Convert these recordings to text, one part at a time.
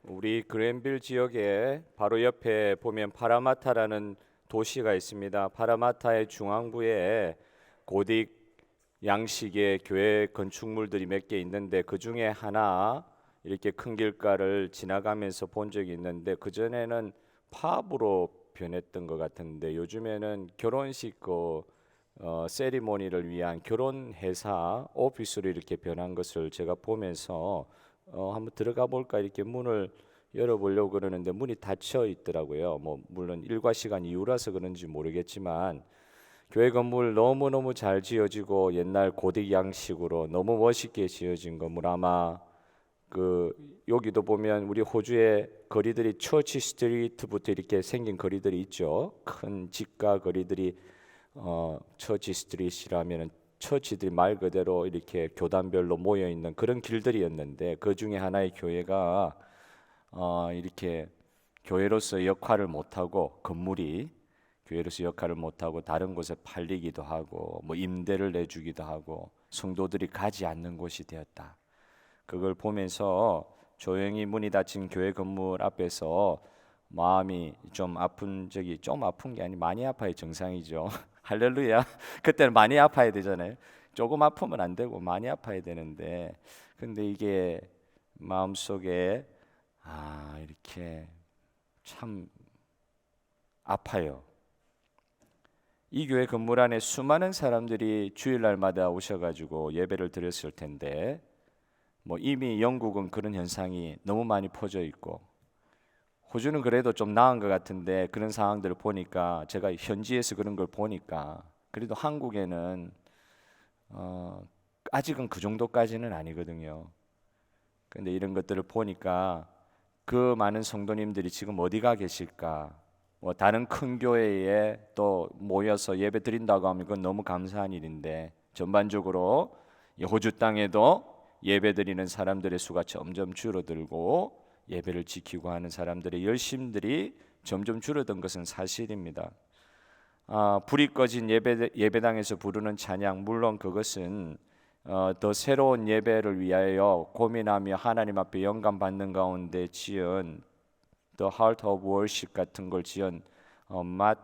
우리 그랜빌 지역에 바로 옆에 보면 파라마타라는 도시가 있습니다. 파라마타의 중앙부에 고딕 양식의 교회 건축물들이 몇 개 있는데 그 중에 하나 이렇게 큰 길가를 지나가면서 본 적이 있는데 그 전에는 팝으로 변했던 것 같은데 요즘에는 결혼식 세리머니를 위한 결혼 회사 오피스로 이렇게 변한 것을 제가 보면서 한번 들어가 볼까 이렇게 문을 열어보려고 그러는데 문이 닫혀 있더라고요. 뭐 물론 일과 시간 이후라서 그런지 모르겠지만 교회 건물 너무너무 잘 지어지고 옛날 고딕 양식으로 너무 멋있게 지어진 건물 아마 그 여기도 보면 우리 호주의 거리들이 처치 스트리트부터 이렇게 생긴 거리들이 있죠. 큰 집가 거리들이 처치 스트리트라면은 처치들이 말 그대로 이렇게 교단별로 모여 있는 그런 길들이었는데 그 중에 하나의 교회가 이렇게 교회로서 역할을 못하고 건물이 교회로서 역할을 못하고 다른 곳에 팔리기도 하고 뭐 임대를 내주기도 하고 성도들이 가지 않는 곳이 되었다. 그걸 보면서 조용히 문이 닫힌 교회 건물 앞에서 마음이 좀 아픈 적이 좀 아픈 게 아니 많이 아파야 정상이죠. 할렐루야. 그때는 많이 아파야 되잖아요. 조금 아프면 안 되고 많이 아파야 되는데 근데 이게 마음속에 이렇게 참 아파요. 이 교회 건물 안에 수많은 사람들이 주일날마다 오셔가지고 예배를 드렸을 텐데 뭐 이미 영국은 그런 현상이 너무 많이 퍼져 있고 호주는 그래도 좀 나은 것 같은데 그런 상황들을 보니까 제가 현지에서 그런 걸 보니까 그래도 한국에는 아직은 그 정도까지는 아니거든요. 근데 이런 것들을 보니까 그 많은 성도님들이 지금 어디가 계실까? 뭐 다른 큰 교회에 또 모여서 예배 드린다고 하면 그건 너무 감사한 일인데 전반적으로 이 호주 땅에도 예배 드리는 사람들의 수가 점점 줄어들고 예배를 지키고 하는 사람들의 열심들이 점점 줄어든 것은 사실입니다. 불이 꺼진 예배당에서 부르는 찬양 물론 그것은 더 새로운 예배를 위하여 고민하며 하나님 앞에 영감 받는 가운데 지은 The Heart of Worship 같은 걸 지은 맷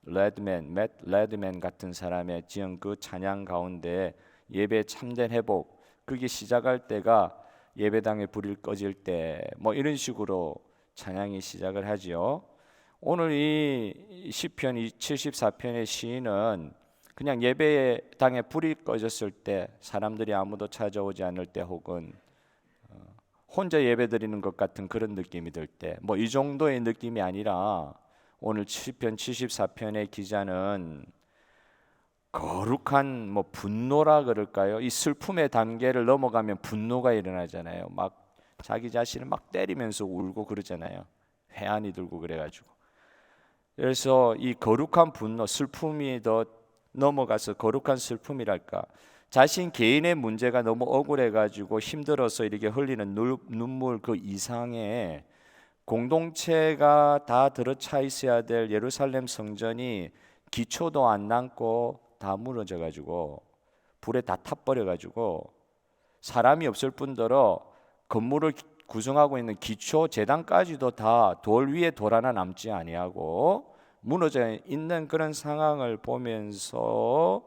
레드맨 같은 사람의 지은 그 찬양 가운데 예배 참된 회복 그게 시작할 때가 예배당에 불이 꺼질 때 뭐 이런 식으로 찬양이 시작을 하지요. 오늘 이 시편 74편의 시인은 그냥 예배당에 불이 꺼졌을 때 사람들이 아무도 찾아오지 않을 때 혹은 혼자 예배드리는 것 같은 그런 느낌이 들 때 뭐 이 정도의 느낌이 아니라 오늘 시편 74편의 기자는 거룩한 뭐 분노라 그럴까요? 이 슬픔의 단계를 넘어가면 분노가 일어나잖아요. 막 자기 자신을 막 때리면서 울고 그러잖아요. 회한이 들고 그래가지고 그래서 이 거룩한 분노 슬픔이 더 넘어가서 거룩한 슬픔이랄까 자신 개인의 문제가 너무 억울해가지고 힘들어서 이렇게 흘리는 눈물 그 이상의 공동체가 다 들어차 있어야 될 예루살렘 성전이 기초도 안 남고 다 무너져가지고 불에 다 타버려가지고 사람이 없을 뿐더러 건물을 구성하고 있는 기초 재단까지도 다 돌 위에 돌 하나 남지 아니하고 무너져 있는 그런 상황을 보면서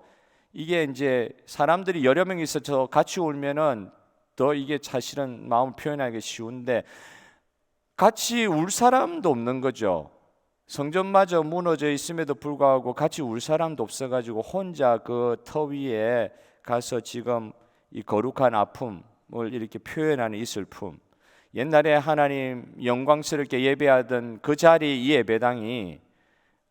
이게 이제 사람들이 여러 명 있어서 같이 울면은 더 이게 사실은 마음을 표현하기 쉬운데 같이 울 사람도 없는 거죠. 성전마저 무너져 있음에도 불구하고 같이 울 사람도 없어가지고 혼자 그 터 위에 가서 지금 이 거룩한 아픔을 이렇게 표현하는 이 슬픔. 옛날에 하나님 영광스럽게 예배하던 그 자리 이 예배당이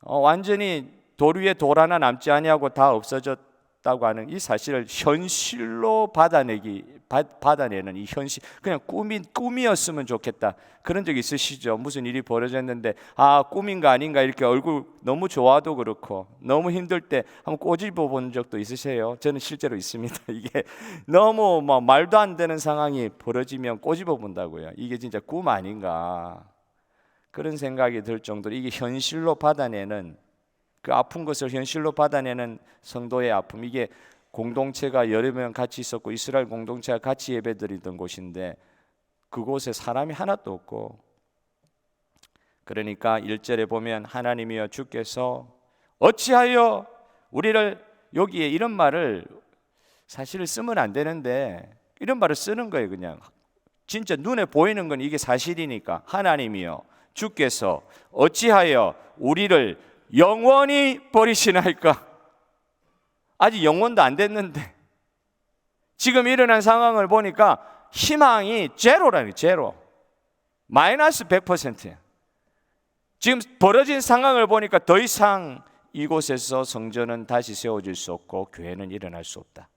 완전히 돌 위에 돌 하나 남지 아니하고 다 없어졌다고 하는 이 사실을 현실로 받아내는 이 현실 그냥 꿈이었으면 좋겠다 그런 적 있으시죠? 무슨 일이 벌어졌는데 꿈인가 아닌가 이렇게 얼굴 너무 좋아도 그렇고 너무 힘들 때 한번 꼬집어 본 적도 있으세요? 저는 실제로 있습니다. 이게 너무 막 말도 안 되는 상황이 벌어지면 꼬집어 본다고요. 이게 진짜 꿈 아닌가 그런 생각이 들 정도로 이게 현실로 받아내는 그 아픈 것을 현실로 받아내는 성도의 아픔 이게 공동체가 여러 명 같이 있었고 이스라엘 공동체가 같이 예배드리던 곳인데 그곳에 사람이 하나도 없고, 그러니까 1절에 보면 하나님이여 주께서 어찌하여 우리를, 여기에 이런 말을 사실 쓰면 안 되는데 이런 말을 쓰는 거예요. 그냥 진짜 눈에 보이는 건 이게 사실이니까. 하나님이여 주께서 어찌하여 우리를 영원히 버리시나이까. 아직 영원도 안 됐는데 지금 일어난 상황을 보니까 희망이 제로라니, 제로. 마이너스 100%야. 지금 벌어진 상황을 보니까 더 이상 이곳에서 성전은 다시 세워질 수 없고 교회는 일어날 수 없다.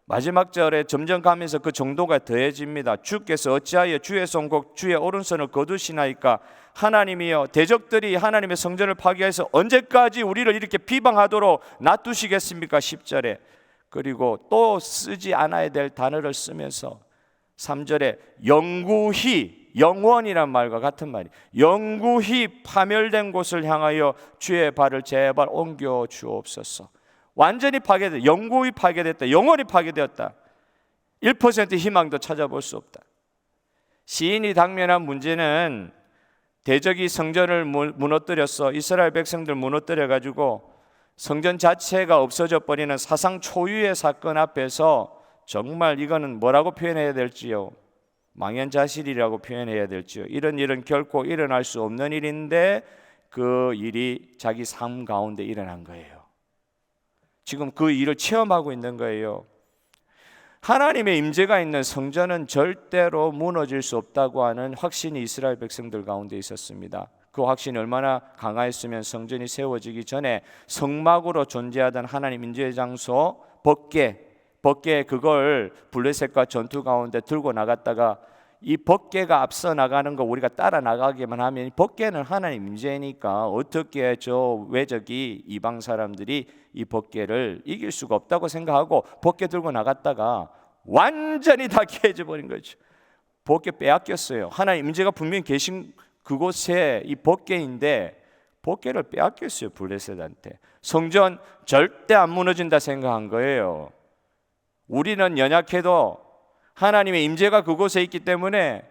마지막 절에 점점 가면서 그 정도가 더해집니다. 주께서 어찌하여 주의 손 곧 주의 오른손을 거두시나이까. 하나님이여 대적들이 하나님의 성전을 파괴해서 언제까지 우리를 이렇게 비방하도록 놔두시겠습니까? 10절에. 그리고 또 쓰지 않아야 될 단어를 쓰면서 3절에 영구히, 영원이란 말과 같은 말이, 영구히 파멸된 곳을 향하여 주의 발을 제발 옮겨 주옵소서. 완전히 파괴됐다. 영구히 파괴됐다. 영원히 파괴되었다. 1% 희망도 찾아볼 수 없다. 시인이 당면한 문제는 대적이 성전을 무너뜨렸어. 이스라엘 백성들 무너뜨려가지고 성전 자체가 없어져 버리는 사상 초유의 사건 앞에서 정말 이거는 뭐라고 표현해야 될지요? 망연자실이라고 표현해야 될지요? 이런 일은 결코 일어날 수 없는 일인데 그 일이 자기 삶 가운데 일어난 거예요. 지금 그 일을 체험하고 있는 거예요. 하나님의 임재가 있는 성전은 절대로 무너질 수 없다고 하는 확신이 이스라엘 백성들 가운데 있었습니다. 그 확신이 얼마나 강하였으면 성전이 세워지기 전에 성막으로 존재하던 하나님 임재의 장소 법궤 그걸 블레셋과 전투 가운데 들고 나갔다가 이 법궤가 앞서 나가는 거 우리가 따라 나가기만 하면, 법궤는 하나님 임재니까 어떻게 저 외적이 이방 사람들이 이 법궤를 이길 수가 없다고 생각하고 법궤 들고 나갔다가 완전히 다 깨져버린 거죠. 법궤 빼앗겼어요. 하나님 임재가 분명히 계신 그곳에 이 법궤인데 법궤를 빼앗겼어요. 블레셋한테. 성전 절대 안 무너진다 생각한 거예요. 우리는 연약해도 하나님의 임재가 그곳에 있기 때문에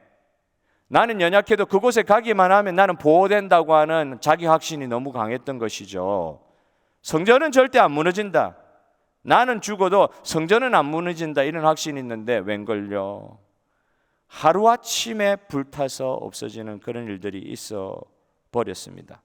나는 연약해도 그곳에 가기만 하면 나는 보호된다고 하는 자기 확신이 너무 강했던 것이죠. 성전은 절대 안 무너진다. 나는 죽어도 성전은 안 무너진다. 이런 확신이 있는데 웬걸요? 하루아침에 불타서 없어지는 그런 일들이 있어 버렸습니다.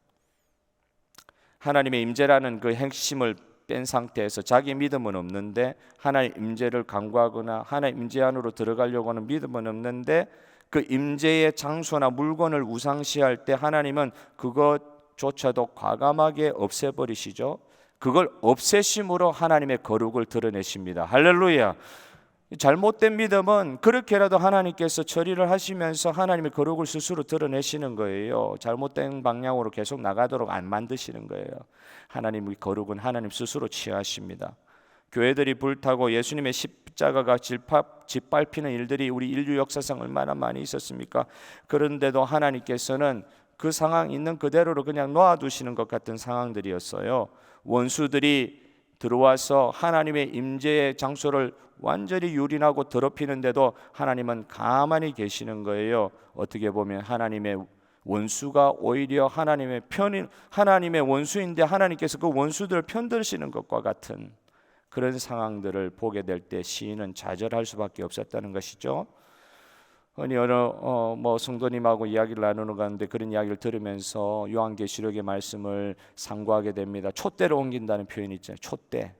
하나님의 임재라는 그 핵심을 뺀 상태에서 자기 믿음은 없는데, 하나님 임재를 간구하거나 하나님 임재 안으로 들어가려고 하는 믿음은 없는데, 그 임재의 장소나 물건을 우상시할 때 하나님은 그것조차도 과감하게 없애버리시죠. 그걸 없애심으로 하나님의 거룩을 드러내십니다. 할렐루야. 잘못된 믿음은 그렇게라도 하나님께서 처리를 하시면서 하나님의 거룩을 스스로 드러내시는 거예요. 잘못된 방향으로 계속 나가도록 안 만드시는 거예요. 하나님의 거룩은 하나님 스스로 취하십니다. 교회들이 불타고 예수님의 십자가가 짓밟히는 일들이 우리 인류 역사상 얼마나 많이 있었습니까? 그런데도 하나님께서는 그 상황 있는 그대로로 그냥 놓아두시는 것 같은 상황들이었어요. 원수들이 들어와서 하나님의 임재의 장소를 완전히 유린하고 더럽히는데도 하나님은 가만히 계시는 거예요. 어떻게 보면 하나님의 원수가 오히려 하나님의 원수인데 하나님께서 그 원수들을 편드시는 것과 같은 그런 상황들을 보게 될 때 시인은 좌절할 수밖에 없었다는 것이죠. 어느 성도님하고 이야기를 나누는 가운데 그런 이야기를 들으면서 요한계시록의 말씀을 상고하게 됩니다. 촛대를 옮긴다는 표현이 있잖아요. 촛대.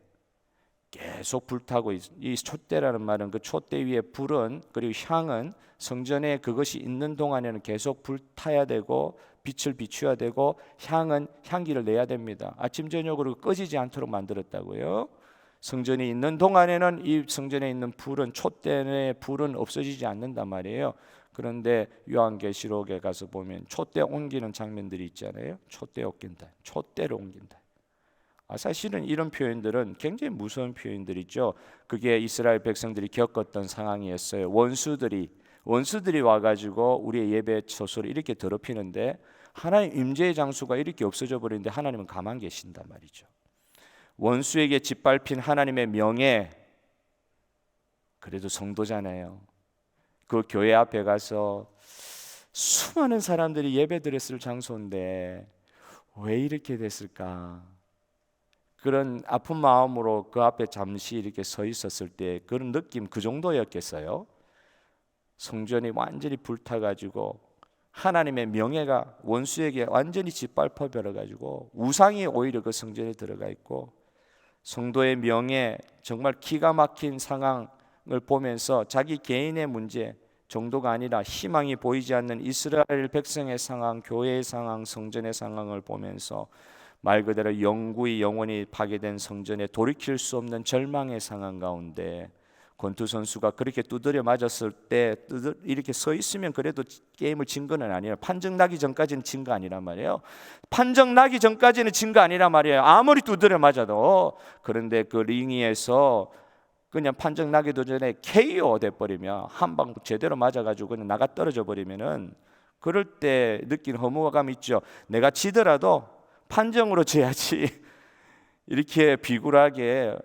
계속 불타고 이 촛대라는 말은 그 촛대 위에 불은 그리고 향은 성전에 그것이 있는 동안에는 계속 불타야 되고 빛을 비춰야 되고 향기를 내야 됩니다. 아침 저녁으로 꺼지지 않도록 만들었다고요. 성전이 있는 동안에는 이 성전에 있는 불은, 촛대의 불은 없어지지 않는단 말이에요. 그런데 요한계시록에 가서 보면 촛대 옮기는 장면들이 있잖아요. 촛대 옮긴다, 촛대를 옮긴다. 사실은 이런 표현들은 굉장히 무서운 표현들이죠. 그게 이스라엘 백성들이 겪었던 상황이었어요. 원수들이 와가지고 우리의 예배 처소를 이렇게 더럽히는데 하나님 임재의 장소가 이렇게 없어져 버리는데 하나님은 가만 계신단 말이죠. 원수에게 짓밟힌 하나님의 명예, 그래도 성도잖아요. 그 교회 앞에 가서 수많은 사람들이 예배 드렸을 장소인데 왜 이렇게 됐을까? 그런 아픈 마음으로 그 앞에 잠시 이렇게 서 있었을 때 그런 느낌 그 정도였겠어요? 성전이 완전히 불타가지고 하나님의 명예가 원수에게 완전히 짓밟혀 버려가지고 우상이 오히려 그 성전에 들어가 있고 성도의 명예, 정말 기가 막힌 상황을 보면서 자기 개인의 문제 정도가 아니라 희망이 보이지 않는 이스라엘 백성의 상황, 교회의 상황, 성전의 상황을 보면서 말 그대로 영구히 영원히 파괴된 성전에 돌이킬 수 없는 절망의 상황 가운데 권투 선수가 그렇게 두드려 맞았을 때 이렇게 서 있으면 그래도 게임을 진 건 아니에요. 판정 나기 전까지는 진 거 아니란 말이에요. 판정 나기 전까지는 진 거 아니란 말이에요. 아무리 두드려 맞아도. 그런데 그 링 위에서 그냥 판정 나기도 전에 KO 돼버리면 한 방 제대로 맞아가지고 그냥 나가 떨어져 버리면은 그럴 때 느낀 허무감 있죠. 내가 지더라도 판정으로 져야지 이렇게 비굴하게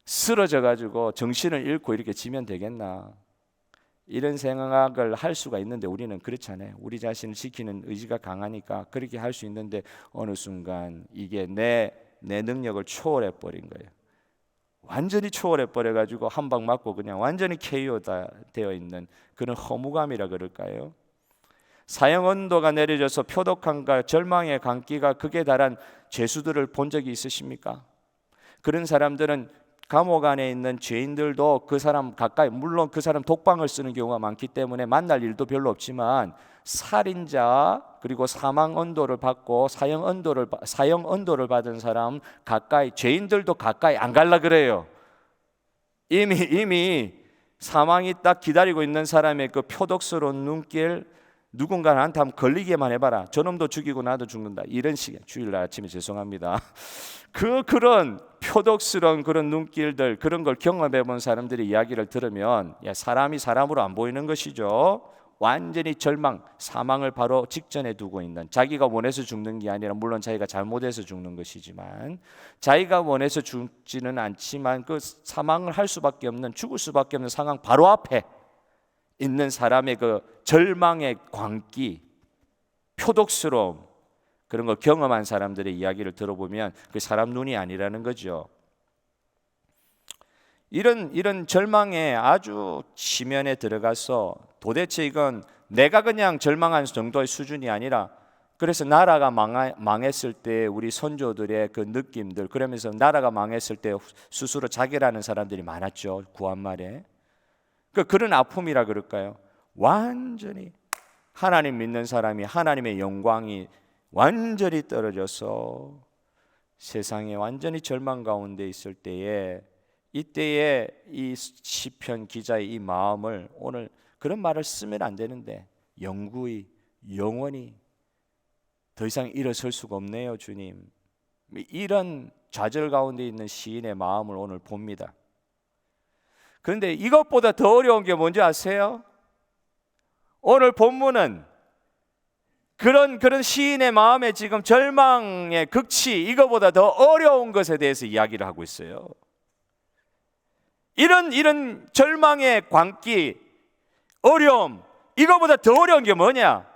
쓰러져 가지고 정신을 잃고 이렇게 지면 되겠나, 이런 생각을 할 수가 있는데 우리는 그렇지 않아요. 우리 자신을 지키는 의지가 강하니까 그렇게 할 수 있는데 어느 순간 이게 내 능력을 초월해 버린 거예요. 완전히 초월해 버려 가지고 한 방 맞고 그냥 완전히 KO 되어 있는 그런 허무감이라 그럴까요? 사형 언도가 내려져서 표독함과 절망의 강기가 극에 달한 죄수들을 본 적이 있으십니까? 그런 사람들은 감옥 안에 있는 죄인들도 그 사람 가까이, 물론 그 사람 독방을 쓰는 경우가 많기 때문에 만날 일도 별로 없지만 살인자 그리고 사망 언도를 받고 사형 언도를 받은 사람 가까이, 죄인들도 가까이 안 갈라 그래요. 이미 사망이 딱 기다리고 있는 사람의 그 표독스러운 눈길, 누군가 나한테 한번 걸리게만 해봐라, 저놈도 죽이고 나도 죽는다, 이런 식의, 주일날 아침에 죄송합니다, 그런 표독스러운 그런 눈길들, 그런 걸 경험해 본 사람들의 이야기를 들으면 사람이 사람으로 안 보이는 것이죠. 완전히 절망, 사망을 바로 직전에 두고 있는, 자기가 원해서 죽는 게 아니라 물론 자기가 잘못해서 죽는 것이지만 자기가 원해서 죽지는 않지만 그 사망을 할 수밖에 없는, 죽을 수밖에 없는 상황 바로 앞에 있는 사람의 그 절망의 광기, 표독스러움, 그런 걸 경험한 사람들의 이야기를 들어보면 그 사람 눈이 아니라는 거죠. 이런 절망의 아주 지면에 들어가서 도대체 이건 내가 그냥 절망한 정도의 수준이 아니라, 그래서 나라가 망했을 때 우리 선조들의 그 느낌들, 그러면서 나라가 망했을 때 스스로 자결하는 사람들이 많았죠. 구한말에. 그런 아픔이라 그럴까요? 완전히 하나님 믿는 사람이 하나님의 영광이 완전히 떨어져서 세상에 완전히 절망 가운데 있을 때에, 이때에 이 시편 기자의 이 마음을, 오늘 그런 말을 쓰면 안 되는데 영구히 영원히 더 이상 일어설 수가 없네요 주님, 이런 좌절 가운데 있는 시인의 마음을 오늘 봅니다. 그런데 이것보다 더 어려운 게 뭔지 아세요? 오늘 본문은 그런 시인의 마음에 지금 절망의 극치, 이거보다 더 어려운 것에 대해서 이야기를 하고 있어요. 이런 절망의 광기, 어려움, 이거보다 더 어려운 게 뭐냐?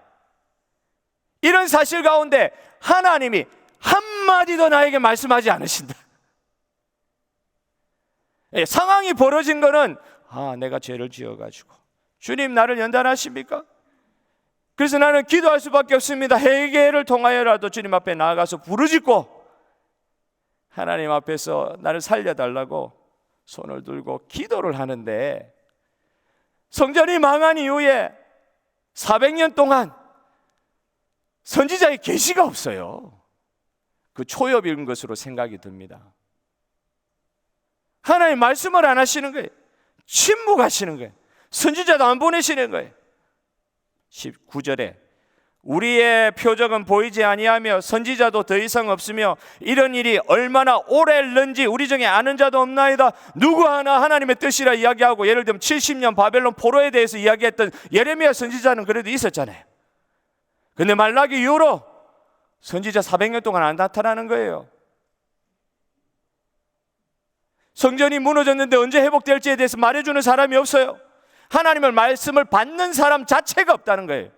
이런 사실 가운데 하나님이 한마디도 나에게 말씀하지 않으신다. 상황이 벌어진 거는 내가 죄를 지어가지고 주님 나를 연단하십니까? 그래서 나는 기도할 수밖에 없습니다. 회개를 통하여라도 주님 앞에 나아가서 부르짖고 하나님 앞에서 나를 살려달라고 손을 들고 기도를 하는데, 성전이 망한 이후에 400년 동안 선지자의 계시가 없어요. 그 초엽인 것으로 생각이 듭니다. 하나님 말씀을 안 하시는 거예요. 침묵하시는 거예요. 선지자도 안 보내시는 거예요. 19절에 우리의 표적은 보이지 아니하며 선지자도 더 이상 없으며 이런 일이 얼마나 오래일는지 우리 중에 아는 자도 없나이다. 누구 하나 하나님의 뜻이라 이야기하고, 예를 들면 70년 바벨론 포로에 대해서 이야기했던 예레미야 선지자는 그래도 있었잖아요. 근데 말라기 이후로 선지자 400년 동안 안 나타나는 거예요. 성전이 무너졌는데 언제 회복될지에 대해서 말해주는 사람이 없어요. 하나님의 말씀을 받는 사람 자체가 없다는 거예요.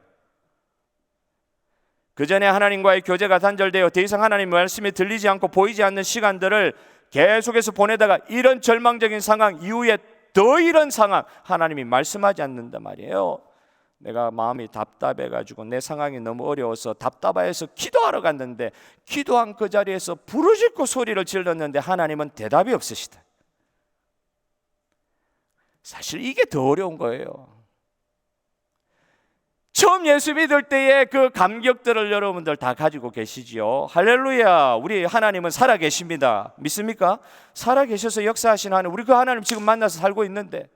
그 전에 하나님과의 교제가 단절되어 더 이상 하나님의 말씀이 들리지 않고 보이지 않는 시간들을 계속해서 보내다가 이런 절망적인 상황 이후에 더 이런 상황, 하나님이 말씀하지 않는단 말이에요. 내가 마음이 답답해가지고 내 상황이 너무 어려워서 답답해서 기도하러 갔는데 기도한 그 자리에서 부르짖고 소리를 질렀는데 하나님은 대답이 없으시다. 사실 이게 더 어려운 거예요. 처음 예수 믿을 때의 그 감격들을 여러분들 다 가지고 계시지요. 할렐루야, 우리 하나님은 살아계십니다. 믿습니까? 살아계셔서 역사하신 하나님, 우리 그 하나님 지금 만나서 살고 있는데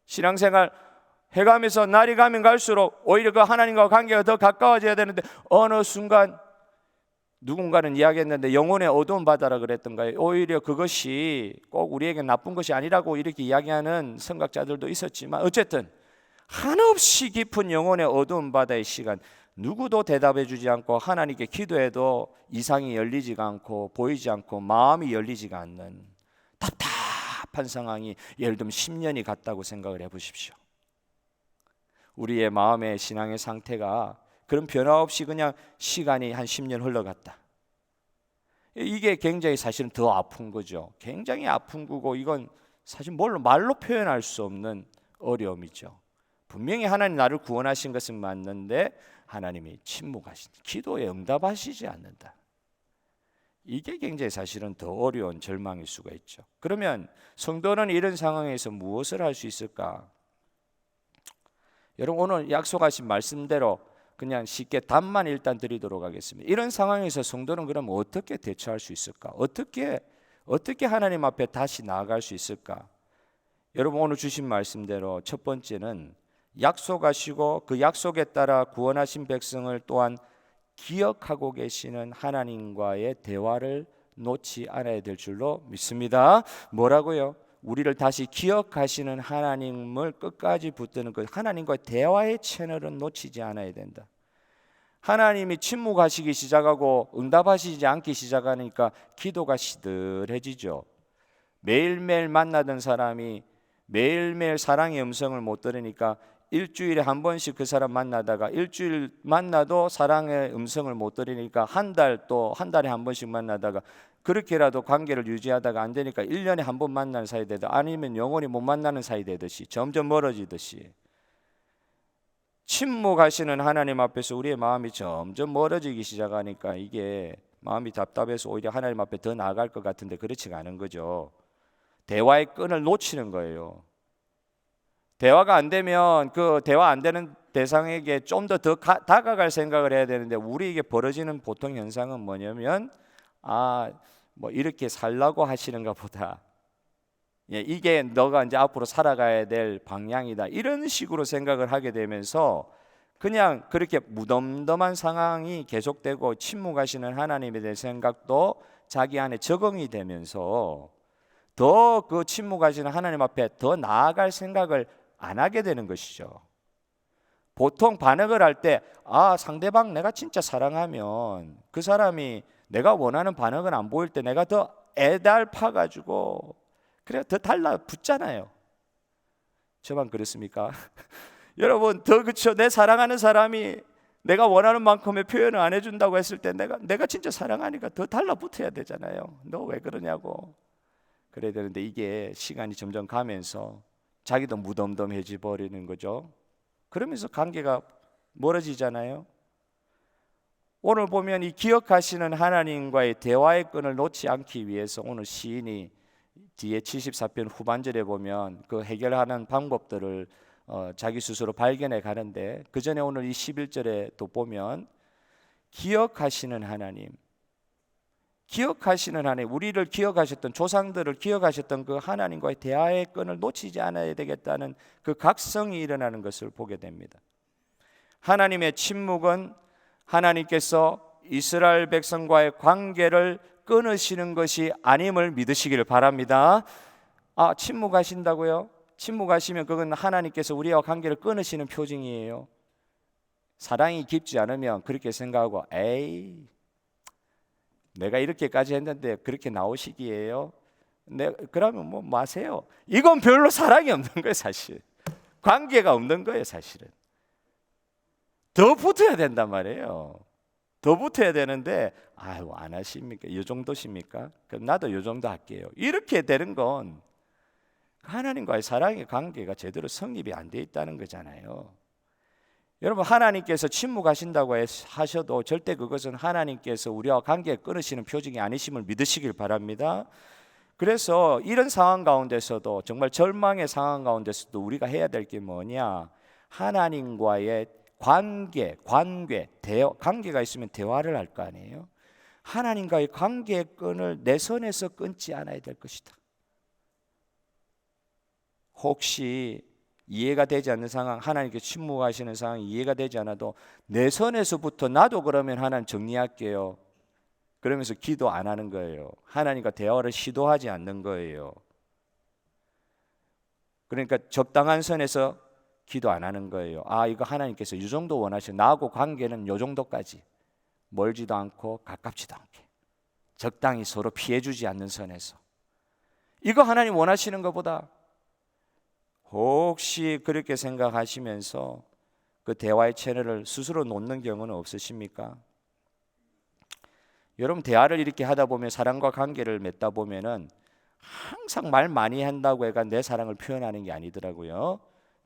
신앙생활 해가면서 날이 가면 갈수록 오히려 그 하나님과 관계가 더 가까워져야 되는데 어느 순간 누군가는 이야기했는데 영혼의 어두운 바다라 그랬던가요? 오히려 그것이 꼭 우리에게 나쁜 것이 아니라고 이렇게 이야기하는 선각자들도 있었지만 어쨌든 한없이 깊은 영혼의 어두운 바다의 시간, 누구도 대답해 주지 않고 하나님께 기도해도 이상이 열리지가 않고 보이지 않고 마음이 열리지가 않는 답답한 상황이 예를 들면 10년이 갔다고 생각을 해보십시오. 우리의 마음의 신앙의 상태가 그런 변화 없이 그냥 시간이 한 10년 흘러갔다. 이게 굉장히 사실은 더 아픈 거죠. 굉장히 아픈 거고 이건 사실 말로 표현할 수 없는 어려움이죠. 분명히 하나님 나를 구원하신 것은 맞는데 하나님이 침묵하신, 기도에 응답하시지 않는다. 이게 굉장히 사실은 더 어려운 절망일 수가 있죠. 그러면 성도는 이런 상황에서 무엇을 할 수 있을까? 여러분 오늘 약속하신 말씀대로 그냥 쉽게 답만 일단 드리도록 하겠습니다. 이런 상황에서 성도는 그럼 어떻게 대처할 수 있을까? 어떻게 하나님 앞에 다시 나아갈 수 있을까? 여러분 오늘 주신 말씀대로 첫 번째는 약속하시고 그 약속에 따라 구원하신 백성을 또한 기억하고 계시는 하나님과의 대화를 놓지 않아야 될 줄로 믿습니다. 뭐라고요? 우리를 다시 기억하시는 하나님을 끝까지 붙드는 그 하나님과의 대화의 채널은 놓치지 않아야 된다. 하나님이 침묵하시기 시작하고 응답하시지 않기 시작하니까 기도가 시들해지죠. 매일매일 만나던 사람이 매일매일 사랑의 음성을 못 들으니까 일주일에 한 번씩 그 사람 만나다가 일주일 만나도 사랑의 음성을 못 들으니까 한 달에 한 번씩 만나다가 그렇게라도 관계를 유지하다가 안 되니까 1년에 한 번 만나는 사이 되듯 아니면 영원히 못 만나는 사이 되듯이 점점 멀어지듯이 침묵하시는 하나님 앞에서 우리의 마음이 점점 멀어지기 시작하니까 이게 마음이 답답해서 오히려 하나님 앞에 더 나아갈 것 같은데 그렇지가 않은 거죠. 대화의 끈을 놓치는 거예요. 대화가 안 되면 그 대화 안 되는 대상에게 좀 더 다가갈 생각을 해야 되는데 우리에게 벌어지는 보통 현상은 뭐냐면 뭐 이렇게 살라고 하시는가 보다. 이게 너가 이제 앞으로 살아가야 될 방향이다. 이런 식으로 생각을 하게 되면서 그냥 그렇게 무덤덤한 상황이 계속되고 침묵하시는 하나님에 대한 생각도 자기 안에 적응이 되면서 더 그 침묵하시는 하나님 앞에 더 나아갈 생각을 안 하게 되는 것이죠. 보통 반응을 할 때 상대방 내가 진짜 사랑하면 그 사람이 내가 원하는 반응은 안 보일 때 내가 더 애달파가지고 그래 더 달라붙잖아요. 저만 그렇습니까? 여러분 더 그렇죠. 내 사랑하는 사람이 내가 원하는 만큼의 표현을 안 해준다고 했을 때 내가 진짜 사랑하니까 더 달라붙어야 되잖아요. 너 왜 그러냐고. 그래야 되는데 이게 시간이 점점 가면서 자기도 무덤덤해져 버리는 거죠. 그러면서 관계가 멀어지잖아요. 오늘 보면 이 기억하시는 하나님과의 대화의 끈을 놓지 않기 위해서 오늘 시인이 뒤에 74편 후반절에 보면 그 해결하는 방법들을 자기 스스로 발견해 가는데 그 전에 오늘 이 11절에 또 보면 기억하시는 하나님, 우리를 기억하셨던 조상들을 기억하셨던 그 하나님과의 대화의 끈을 놓치지 않아야 되겠다는 그 각성이 일어나는 것을 보게 됩니다. 하나님의 침묵은 하나님께서 이스라엘 백성과의 관계를 끊으시는 것이 아님을 믿으시기를 바랍니다. 침묵하신다고요? 침묵하시면 그건 하나님께서 우리와 관계를 끊으시는 표징이에요. 사랑이 깊지 않으면 그렇게 생각하고 내가 이렇게까지 했는데 그렇게 나오시기에요? 그러면 뭐 마세요. 이건 별로 사랑이 없는 거예요, 사실. 관계가 없는 거예요. 사실은 더 붙어야 된단 말이에요. 더 붙어야 되는데 아유 안 하십니까? 이 정도십니까? 그럼 나도 이 정도 할게요. 이렇게 되는 건 하나님과의 사랑의 관계가 제대로 성립이 안 돼 있다는 거잖아요. 여러분 하나님께서 침묵하신다고 하셔도 절대 그것은 하나님께서 우리와 관계 끊으시는 표징이 아니심을 믿으시길 바랍니다. 그래서 이런 상황 가운데서도 정말 절망의 상황 가운데서도 우리가 해야 될 게 뭐냐? 하나님과의 관계가 있으면 대화를 할 거 아니에요. 하나님과의 관계의 끈을 내 손에서 끊지 않아야 될 것이다. 혹시 이해가 되지 않는 상황, 하나님께 침묵하시는 상황이 이해가 되지 않아도 내 손에서부터 나도 그러면 하나님 정리할게요. 그러면서 기도 안 하는 거예요. 하나님과 대화를 시도하지 않는 거예요. 그러니까 적당한 선에서 기도 안 하는 거예요. 아, 이거 하나님께서 이 정도 원하시는, 나하고 관계는 이 정도까지, 멀지도 않고 가깝지도 않게 적당히 서로 피해주지 않는 선에서, 이거 하나님 원하시는 것보다 혹시 그렇게 생각하시면서 그 대화의 채널을 스스로 놓는 경우는 없으십니까? 여러분 대화를 이렇게 하다 보면, 사랑과 관계를 맺다 보면은 항상 말 많이 한다고 해가 내 사랑을 표현하는 게 아니더라고요.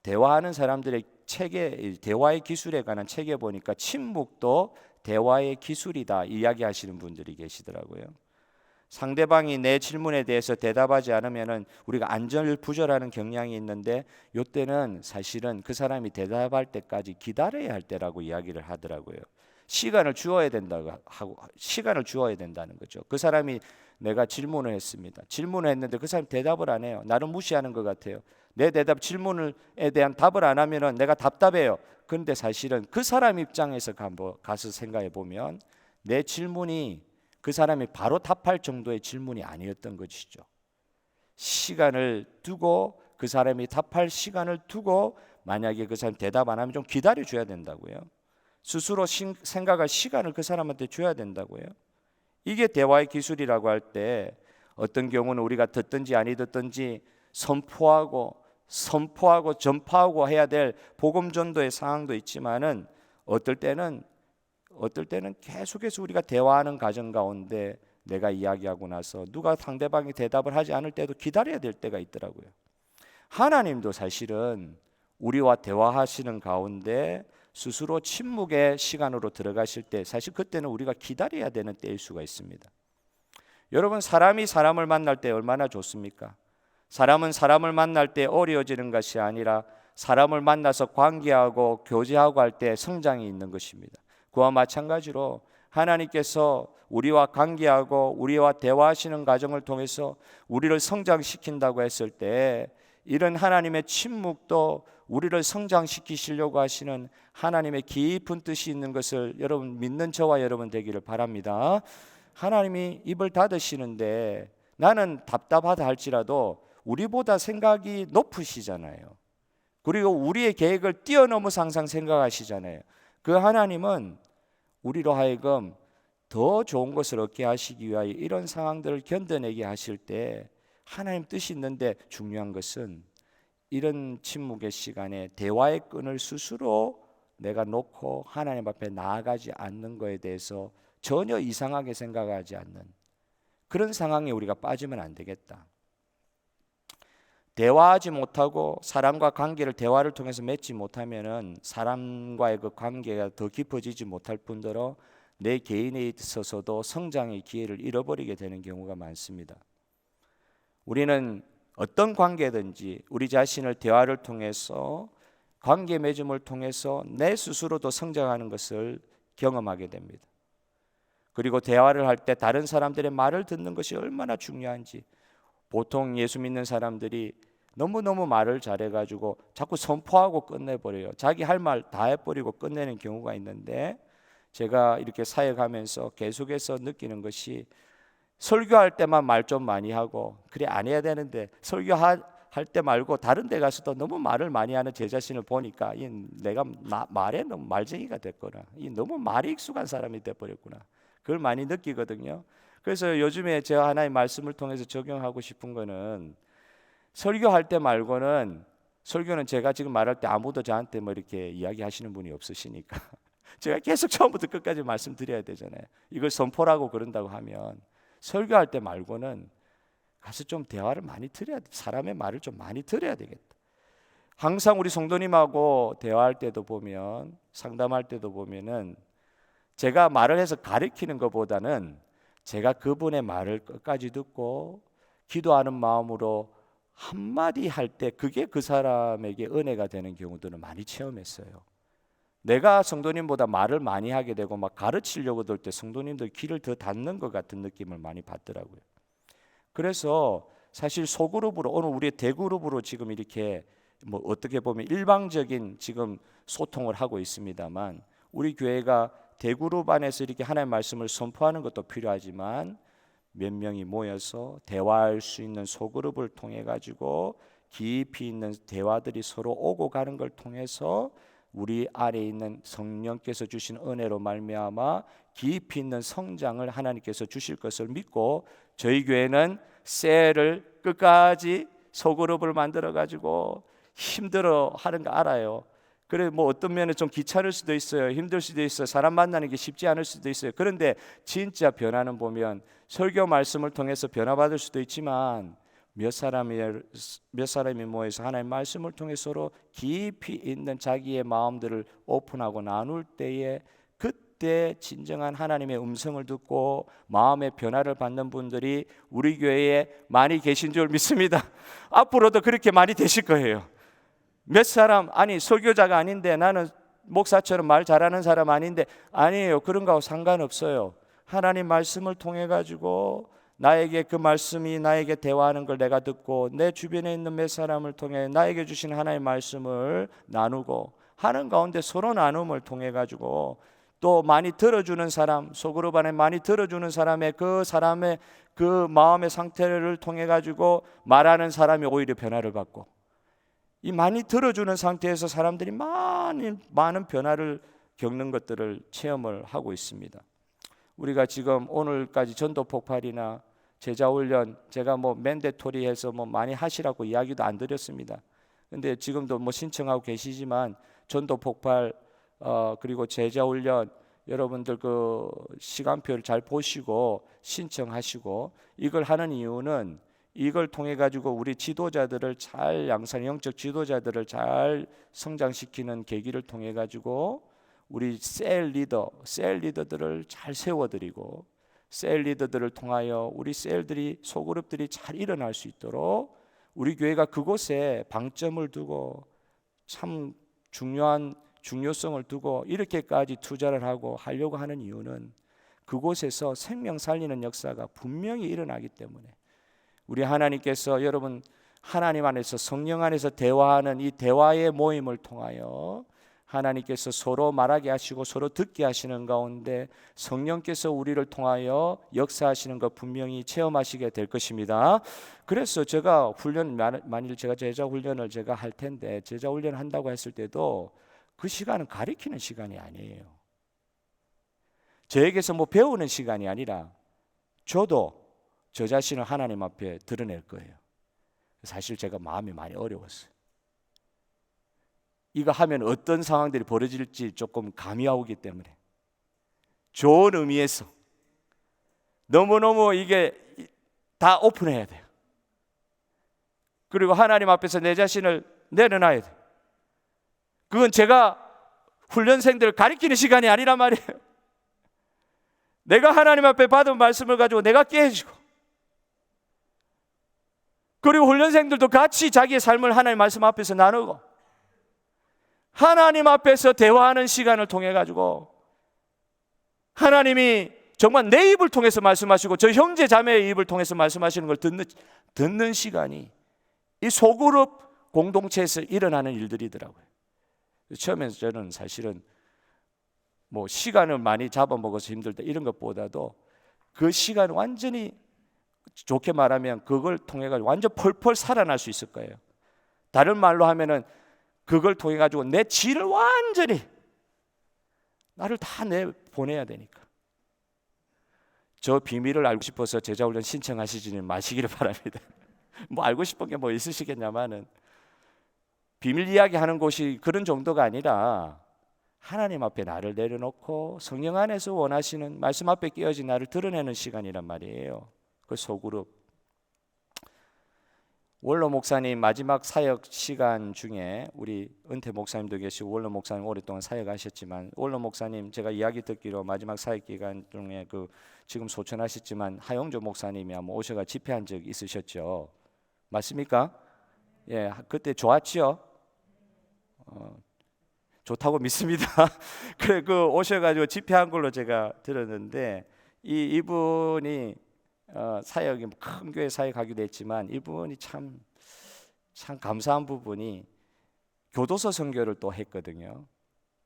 대화하는 사람들의 대화의 기술에 관한 책에 보니까 침묵도 대화의 기술이다 이야기하시는 분들이 계시더라고요. 상대방이 내 질문에 대해서 대답하지 않으면은 우리가 안절부절하는 경향이 있는데, 이때는 사실은 그 사람이 대답할 때까지 기다려야 할 때라고 이야기를 하더라고요. 시간을 주어야 된다는 거죠. 그 사람이, 내가 질문을 했습니다. 질문을 했는데 그 사람이 대답을 안 해요. 나를 무시하는 것 같아요. 내 질문에 대한 답을 안 하면은 내가 답답해요. 그런데 사실은 그 사람 입장에서 가서 생각해 보면 내 질문이 그 사람이 바로 답할 정도의 질문이 아니었던 것이죠. 시간을 두고, 그 사람이 답할 시간을 두고, 만약에 그 사람 대답 안 하면 좀 기다려 줘야 된다고요. 스스로 생각할 시간을 그 사람한테 줘야 된다고요. 이게 대화의 기술이라고 할 때, 어떤 경우는 우리가 듣든지 아니 듣든지 선포하고 전파하고 해야 될 복음 전도의 상황도 있지만은, 어떨 때는 계속해서 우리가 대화하는 과정 가운데 내가 이야기하고 나서 누가 상대방이 대답을 하지 않을 때도 기다려야 될 때가 있더라고요. 하나님도 사실은 우리와 대화하시는 가운데 스스로 침묵의 시간으로 들어가실 때, 사실 그때는 우리가 기다려야 되는 때일 수가 있습니다. 여러분, 사람이 사람을 만날 때 얼마나 좋습니까? 사람은 사람을 만날 때 어려워지는 것이 아니라 사람을 만나서 관계하고 교제하고 할 때 성장이 있는 것입니다. 그와 마찬가지로 하나님께서 우리와 관계하고 우리와 대화하시는 과정을 통해서 우리를 성장시킨다고 했을 때, 이런 하나님의 침묵도 우리를 성장시키시려고 하시는 하나님의 깊은 뜻이 있는 것을 여러분 믿는 저와 여러분 되기를 바랍니다. 하나님이 입을 닫으시는데 나는 답답하다 할지라도 우리보다 생각이 높으시잖아요. 그리고 우리의 계획을 뛰어넘어서 항상 생각하시잖아요. 그 하나님은 우리로 하여금 더 좋은 것을 얻게 하시기 위하여 이런 상황들을 견뎌내게 하실 때, 하나님 뜻이 있는데, 중요한 것은 이런 침묵의 시간에 대화의 끈을 스스로 내가 놓고 하나님 앞에 나아가지 않는 것에 대해서 전혀 이상하게 생각하지 않는 그런 상황에 우리가 빠지면 안 되겠다. 대화하지 못하고 사람과 관계를 대화를 통해서 맺지 못하면은 사람과의 그 관계가 더 깊어지지 못할 뿐더러 내 개인에 있어서도 성장의 기회를 잃어버리게 되는 경우가 많습니다. 우리는 어떤 관계든지 우리 자신을 대화를 통해서, 관계 맺음을 통해서 내 스스로도 성장하는 것을 경험하게 됩니다. 그리고 대화를 할 때 다른 사람들의 말을 듣는 것이 얼마나 중요한지, 보통 예수 믿는 사람들이 너무너무 말을 잘해가지고 자꾸 선포하고 끝내버려요. 자기 할 말 다 해버리고 끝내는 경우가 있는데, 제가 이렇게 사역하면서 계속해서 느끼는 것이, 설교할 때만 말 좀 많이 하고, 그래 안 해야 되는데 설교할 때 말고 다른 데 가서도 너무 말을 많이 하는 제 자신을 보니까, 내가 말에 너무 말쟁이가 됐구나, 너무 말이 익숙한 사람이 돼버렸구나, 그걸 많이 느끼거든요. 그래서 요즘에 제가 하나의 말씀을 통해서 적용하고 싶은 거는, 설교할 때 말고는 설교는 제가 지금 말할 때 아무도 저한테 뭐 이렇게 이야기하시는 분이 없으시니까 제가 계속 처음부터 끝까지 말씀드려야 되잖아요. 이걸 선포라고 그런다고 하면 설교할 때 말고는 가서 좀 대화를 많이 들어야 돼. 사람의 말을 좀 많이 들어야 되겠다. 항상 우리 성도님하고 대화할 때도 보면, 상담할 때도 보면은 제가 말을 해서 가르치는 것보다는 제가 그분의 말을 끝까지 듣고 기도하는 마음으로 한마디 할 때 그게 그 사람에게 은혜가 되는 경우들은 많이 체험했어요. 내가 성도님보다 말을 많이 하게 되고 막 가르치려고 들 때 성도님들 귀를 더 닫는 것 같은 느낌을 많이 받더라고요. 그래서 사실 소그룹으로, 오늘 우리의 대그룹으로 지금 이렇게 뭐 어떻게 보면 일방적인 지금 소통을 하고 있습니다만, 우리 교회가 대그룹 안에서 이렇게 하나님의 말씀을 선포하는 것도 필요하지만 몇 명이 모여서 대화할 수 있는 소그룹을 통해 가지고 깊이 있는 대화들이 서로 오고 가는 걸 통해서 우리 안에 있는 성령께서 주신 은혜로 말미암아 깊이 있는 성장을 하나님께서 주실 것을 믿고, 저희 교회는 셀을 끝까지 소그룹을 만들어 가지고 힘들어 하는 거 알아요. 그래 뭐 어떤 면에 좀 귀찮을 수도 있어요. 힘들 수도 있어요. 사람 만나는 게 쉽지 않을 수도 있어요. 그런데 진짜 변화는 보면 설교 말씀을 통해서 변화받을 수도 있지만 몇 사람이 모여서 하나님의 말씀을 통해 서로 깊이 있는 자기의 마음들을 오픈하고 나눌 때에 그때 진정한 하나님의 음성을 듣고 마음의 변화를 받는 분들이 우리 교회에 많이 계신 줄 믿습니다. 앞으로도 그렇게 많이 되실 거예요. 몇 사람, 아니 설교자가 아닌데 나는 목사처럼 말 잘하는 사람 아닌데, 아니에요. 그런 거하고 상관없어요. 하나님 말씀을 통해 가지고 나에게 그 말씀이 나에게 대화하는 걸 내가 듣고 내 주변에 있는 몇 사람을 통해 나에게 주신 하나님의 말씀을 나누고 하는 가운데 서로 나눔을 통해 가지고 또 많이 들어주는 사람, 소그룹 안에 많이 들어주는 사람의 그 마음의 상태를 통해 가지고 말하는 사람이 오히려 변화를 받고, 이 많이 들어주는 상태에서 사람들이 많은 변화를 겪는 것들을 체험을 하고 있습니다. 우리가 지금 오늘까지 전도 폭발이나 제자 훈련, 제가 뭐 맨데토리해서 뭐 많이 하시라고 이야기도 안 드렸습니다. 근데 지금도 뭐 신청하고 계시지만 전도 폭발 그리고 제자 훈련 여러분들 그 시간표를 잘 보시고 신청하시고, 이걸 하는 이유는 이걸 통해 가지고 우리 지도자들을 잘 양산, 영적 지도자들을 잘 성장시키는 계기를 통해 가지고 우리 셀 리더들을 잘 세워드리고, 셀 리더들을 통하여 우리 셀들이, 소그룹들이 잘 일어날 수 있도록 우리 교회가 그곳에 방점을 두고 참 중요성을 두고 이렇게까지 투자를 하려고 하는 이유는 그곳에서 생명 살리는 역사가 분명히 일어나기 때문에, 우리 하나님께서 여러분 하나님 안에서 성령 안에서 대화하는 이 대화의 모임을 통하여 하나님께서 서로 말하게 하시고 서로 듣게 하시는 가운데 성령께서 우리를 통하여 역사하시는 것 분명히 체험하시게 될 것입니다. 그래서 제가 만일 제가 제자 훈련을 제가 할 텐데, 제자 훈련을 한다고 했을 때도 그 시간은 가르치는 시간이 아니에요. 저에게서 뭐 배우는 시간이 아니라 저도 저 자신을 하나님 앞에 드러낼 거예요. 사실 제가 마음이 많이 어려웠어요. 이거 하면 어떤 상황들이 벌어질지 조금 감이 오기 때문에, 좋은 의미에서 너무너무 이게 다 오픈해야 돼요. 그리고 하나님 앞에서 내 자신을 내려놔야 돼요. 그건 제가 훈련생들을 가르치는 시간이 아니란 말이에요. 내가 하나님 앞에 받은 말씀을 가지고 내가 깨지고, 그리고 훈련생들도 같이 자기의 삶을 하나님 말씀 앞에서 나누고 하나님 앞에서 대화하는 시간을 통해 가지고 하나님이 정말 내 입을 통해서 말씀하시고 저 형제 자매의 입을 통해서 말씀하시는 걸 듣는 시간이 이 소그룹 공동체에서 일어나는 일들이더라고요. 처음에 저는 사실은 뭐 시간을 많이 잡아먹어서 힘들다 이런 것보다도 그 시간 완전히 좋게 말하면 그걸 통해 가지고 완전 펄펄 살아날 수 있을 거예요. 다른 말로 하면은 그걸 통해 가지고 내 질을 완전히 나를 다 내보내야 되니까. 저 비밀을 알고 싶어서 제자훈련 신청하시지는 마시기를 바랍니다. 뭐 알고 싶은 게 뭐 있으시겠냐마는 비밀 이야기하는 곳이 그런 정도가 아니라 하나님 앞에 나를 내려놓고 성령 안에서 원하시는 말씀 앞에 끼어진 나를 드러내는 시간이란 말이에요. 그 소그룹. 원로 목사님 마지막 사역 시간 중에 우리 은퇴 목사님도 계시고 원로 목사님 오랫동안 사역하셨지만 원로 목사님 제가 이야기 듣기로 마지막 사역 기간 중에 그 지금 소천하셨지만 하용조 목사님이 아마 오셔가 집회한 적 있으셨죠. 맞습니까? 예, 그때 좋았지요. 좋다고 믿습니다. 그래 그 오셔가지고 집회한 걸로 제가 들었는데 이분이 사역이 큰 교회 사역하기도 했지만 이분이 참 감사한 부분이 교도소 선교를 또 했거든요.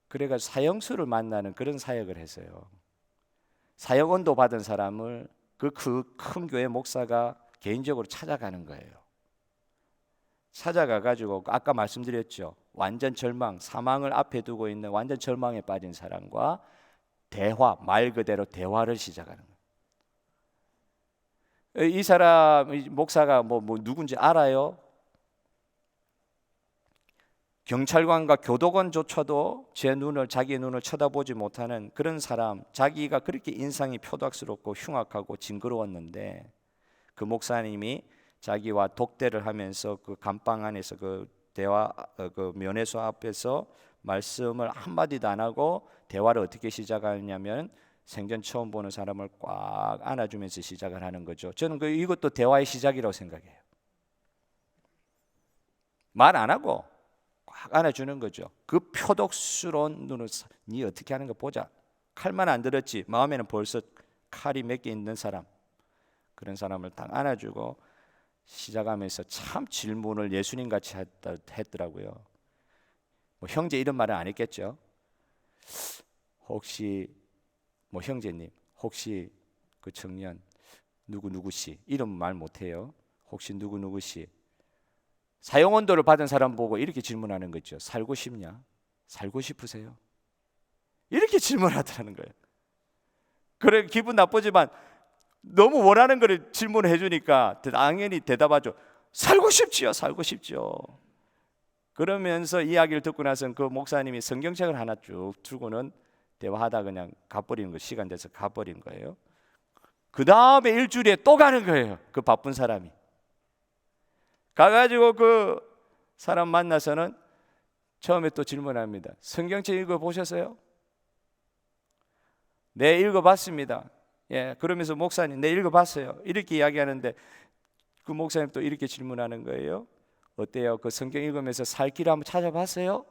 그래가지고 사형수를 만나는 그런 사역을 했어요. 사형 언도 받은 사람을 그 큰 교회 목사가 개인적으로 찾아가는 거예요. 찾아가가지고 아까 말씀드렸죠. 완전 절망, 사망을 앞에 두고 있는 완전 절망에 빠진 사람과 대화, 말 그대로 대화를 시작하는 거예요. 이 사람 목사가 뭐 누군지 알아요? 경찰관과 교도관조차도 자기의 눈을 쳐다보지 못하는 그런 사람, 자기가 그렇게 인상이 표독스럽고 흉악하고 징그러웠는데 그 목사님이 자기와 독대를 하면서 그 감방 안에서 그 대화 그 면회소 앞에서 말씀을 한마디도 안 하고 대화를 어떻게 시작하냐면 생전 처음 보는 사람을 꽉 안아주면서 시작을 하는 거죠. 저는 이것도 대화의 시작이라고 생각해요. 말 안 하고 꽉 안아주는 거죠. 그 표독스러운 눈을 네 어떻게 하는 거 보자. 칼만 안 들었지 마음에는 벌써 칼이 몇 개 있는 사람, 그런 사람을 딱 안아주고 시작하면서 참 질문을 예수님 같이 했더라고요. 뭐 형제 이런 말은 안 했겠죠. 혹시 뭐 형제님 혹시 그 청년 누구누구씨 이름 말 못해요. 혹시 누구누구씨 사형 언도를 받은 사람 보고 이렇게 질문하는 거죠. 살고 싶냐? 살고 싶으세요? 이렇게 질문하더라는 거예요. 그래 기분 나쁘지만 너무 원하는 거를 질문해 주니까 당연히 대답하죠. 살고 싶지요. 살고 싶죠. 그러면서 이야기를 듣고 나서는 그 목사님이 성경책을 하나 쭉 들고는 대화하다 그냥 가버리는 거, 시간 돼서 가버린 거예요. 그 다음에 일주일에 또 가는 거예요. 그 바쁜 사람이 가가지고 그 사람 만나서는 처음에 또 질문합니다. 성경책 읽어보셨어요? 네, 읽어봤습니다. 예, 그러면서 목사님, 네, 읽어봤어요. 이렇게 이야기하는데 그 목사님 또 이렇게 질문하는 거예요. 어때요? 그 성경 읽으면서 살 길을 한번 찾아봤어요?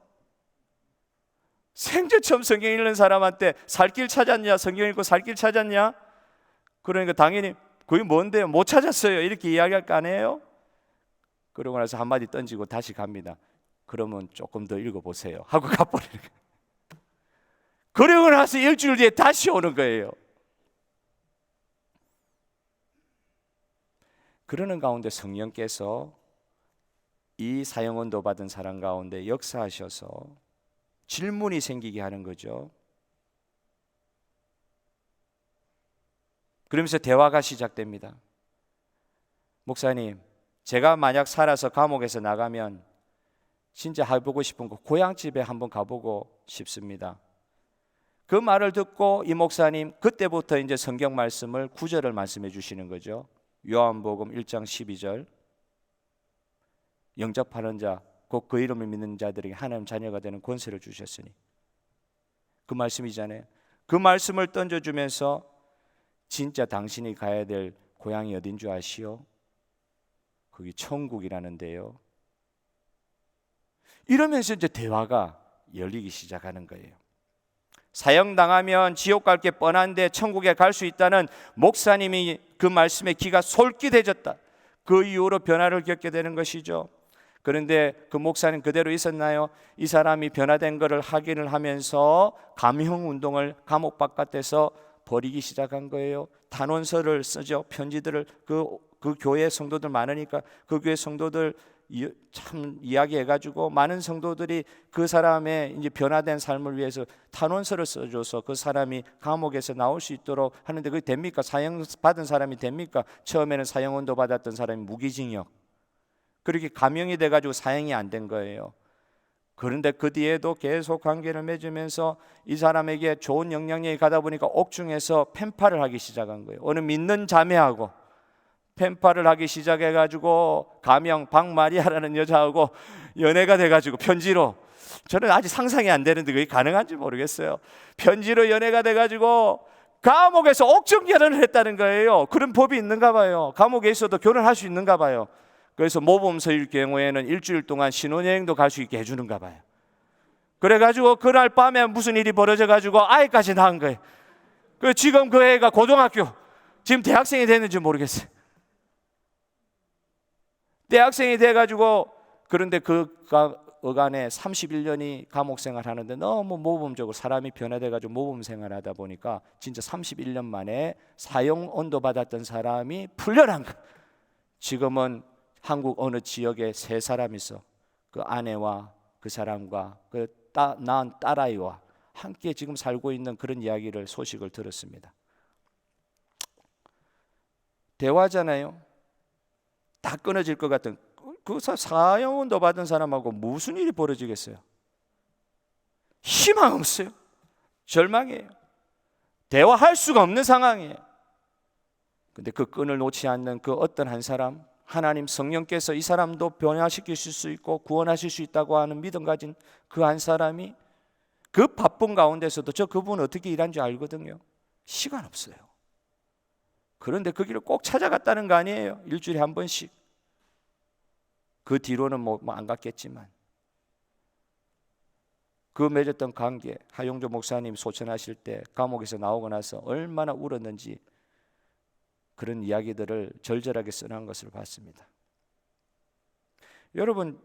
생전 처음 성경 읽는 사람한테 살 길 찾았냐? 성경 읽고 살 길 찾았냐? 그러니까 당연히 그게 뭔데요? 못 찾았어요. 이렇게 이야기할 거 아니에요? 그러고 나서 한마디 던지고 다시 갑니다. 그러면 조금 더 읽어보세요 하고 가버리는 거예요. 그러고 나서 일주일 뒤에 다시 오는 거예요. 그러는 가운데 성령께서 이 사형언도 받은 사람 가운데 역사하셔서 질문이 생기게 하는 거죠. 그러면서 대화가 시작됩니다. 목사님, 제가 만약 살아서 감옥에서 나가면 진짜 해보고 싶은 거 고향집에 한번 가보고 싶습니다. 그 말을 듣고 이 목사님 그때부터 이제 성경 말씀을 구절을 말씀해 주시는 거죠. 요한복음 1장 12절 영접하는 자 곧 그 이름을 믿는 자들에게 하나님 자녀가 되는 권세를 주셨으니, 그 말씀이잖아요. 그 말씀을 던져주면서 진짜 당신이 가야 될 고향이 어딘 줄 아시오? 거기 천국이라는데요. 이러면서 이제 대화가 열리기 시작하는 거예요. 사형당하면 지옥 갈 게 뻔한데 천국에 갈 수 있다는 목사님이 그 말씀에 귀가 솔깃해졌다. 그 이후로 변화를 겪게 되는 것이죠. 그런데 그 목사님 그대로 있었나요? 이 사람이 변화된 것을 확인을 하면서 감형운동을 감옥 바깥에서 벌이기 시작한 거예요. 단원서를 쓰죠. 편지들을 그 교회 성도들 많으니까 그 교회 성도들 참 이야기해가지고 많은 성도들이 그 사람의 이제 변화된 삶을 위해서 탄원서를 써줘서 그 사람이 감옥에서 나올 수 있도록 하는데 그게 됩니까? 사형 받은 사람이 됩니까? 처음에는 사형원도 받았던 사람이 무기징역, 그렇게 감형이 돼가지고 사형이 안 된 거예요. 그런데 그 뒤에도 계속 관계를 맺으면서 이 사람에게 좋은 영향력이 가다 보니까 옥중에서 펜팔을 하기 시작한 거예요. 어느 믿는 자매하고 펜팔을 하기 시작해가지고 가명 박마리아라는 여자하고 연애가 돼가지고 편지로, 저는 아직 상상이 안 되는데 그게 가능한지 모르겠어요. 편지로 연애가 돼가지고 감옥에서 옥중 결혼을 했다는 거예요. 그런 법이 있는가 봐요. 감옥에 있어도 결혼할 수 있는가 봐요. 그래서 모범서일 경우에는 일주일 동안 신혼여행도 갈 수 있게 해주는가 봐요. 그래가지고 그날 밤에 무슨 일이 벌어져가지고 아이까지 낳은 거예요. 지금 그 애가 고등학교, 지금 대학생이 됐는지 모르겠어요. 대학생이 돼가지고, 그런데 그 어간에 31년이 감옥 생활하는데 너무 모범적으로 사람이 변화돼가지고 모범 생활하다 보니까 진짜 31년 만에 사형 언도 받았던 사람이 풀려난 거예요. 지금은 한국 어느 지역에 세 사람이 있어. 그 아내와 그 사람과 그 낳은 딸아이와 함께 지금 살고 있는 그런 이야기를, 소식을 들었습니다. 대화잖아요. 다 끊어질 것 같은, 그 사형원도 받은 사람하고 무슨 일이 벌어지겠어요? 희망 없어요. 절망이에요. 대화할 수가 없는 상황이에요. 근데 그 끈을 놓지 않는 그 어떤 한 사람, 하나님 성령께서 이 사람도 변화시키실 수 있고 구원하실 수 있다고 하는 믿음 가진 그 한 사람이 그 바쁜 가운데서도, 저 그분 어떻게 일하는지 알거든요. 시간 없어요. 그런데 그 길을 꼭 찾아갔다는 거 아니에요. 일주일에 한 번씩. 그 뒤로는 뭐 안 갔겠지만 그 맺었던 관계, 하용조 목사님 소천하실 때 감옥에서 나오고 나서 얼마나 울었는지 그런 이야기들을 절절하게 써놓은 것을 봤습니다. 여러분,